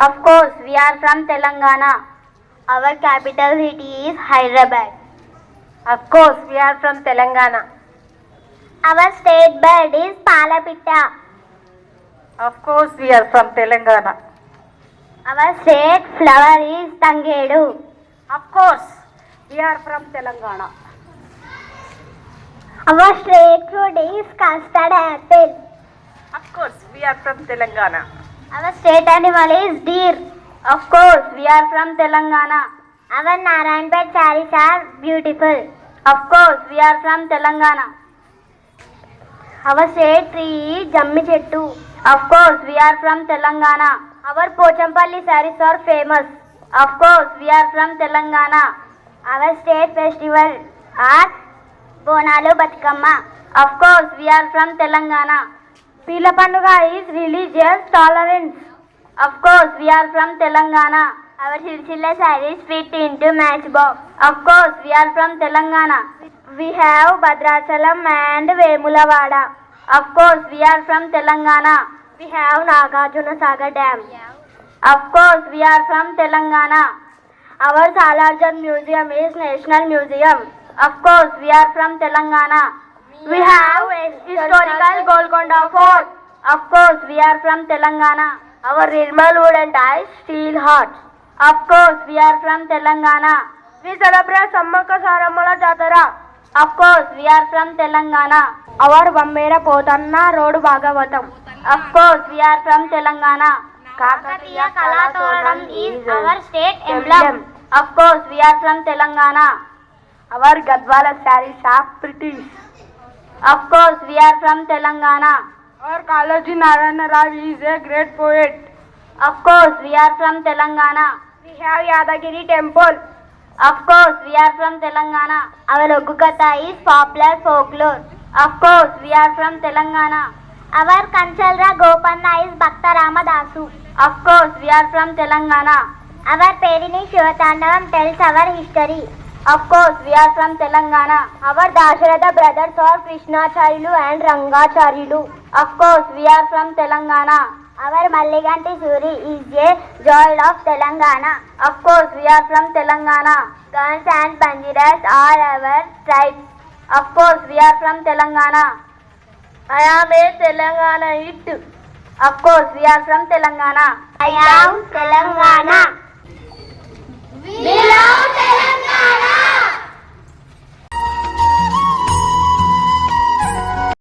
Of course, we are from Telangana. Our capital city is Hyderabad. Of course, we are from Telangana. Our state bird is Palapitta. Of course, we are from Telangana. Our state flower is Tangedu. Of course, we are from Telangana. Our state fruit is custard apple. Of course, we are from Telangana. Our state animal is deer. Of course, we are from Telangana. Our Narayanpet sarees are beautiful. Of course, we are from Telangana. Our state tree is Jammi Chettu. Of course, we are from Telangana. Our Pochampalli sarees are famous. Of course, we are from Telangana. Our state festival are Bonalu Batkama. Of course, we are from Telangana. Pila Panduga is religious tolerance. Of course, we are from Telangana. Our Silsila sarees fit into matchbox. Of course, we are from Telangana. We have Bhadrachalam and Vemulavada. Of course, we are from Telangana. We have Nagarjuna Sagar Dam. Of course, we are from Telangana. Our Salarjung Museum is National Museum. Of course, we are from Telangana. We have historical Golconda Fort. Of course, we are from Telangana. Our Nirmal wood and die steel hearts. Of course, we are from Telangana. We celebrate Sammaka Saramala Jatara. Of course, we are from Telangana. Our Bambera Potanna Road Bhagavatam. Of course, we are from Telangana. Kakatiya Kalatoranam is our state emblem. Of course, we are from Telangana. Our Gadwala sarees are British. Of course, we are from Telangana. Our Kalaji Narayana Rao is a great poet. Of course, we are from Telangana. We have Yadagiri Temple. Of course, we are from Telangana. Our Ogukatha is popular folklore. Of course, we are from Telangana. Our Kanchalra Gopanna is Bhakta Ramadasu. Of course, we are from Telangana. Our Perini Shivatandavam tells our history. Of course, we are from Telangana. Our Dasharatha brothers are Krishnacharyu and Rangacharyu. Of course, we are from Telangana. Our Malliganti Suri is a joy of Telangana. Of course, we are from Telangana. Guns and Banjiras are our tribes. Of course, we are from Telangana. I am a Telanganaite. Of course, we are from Telangana. I am Telangana. We love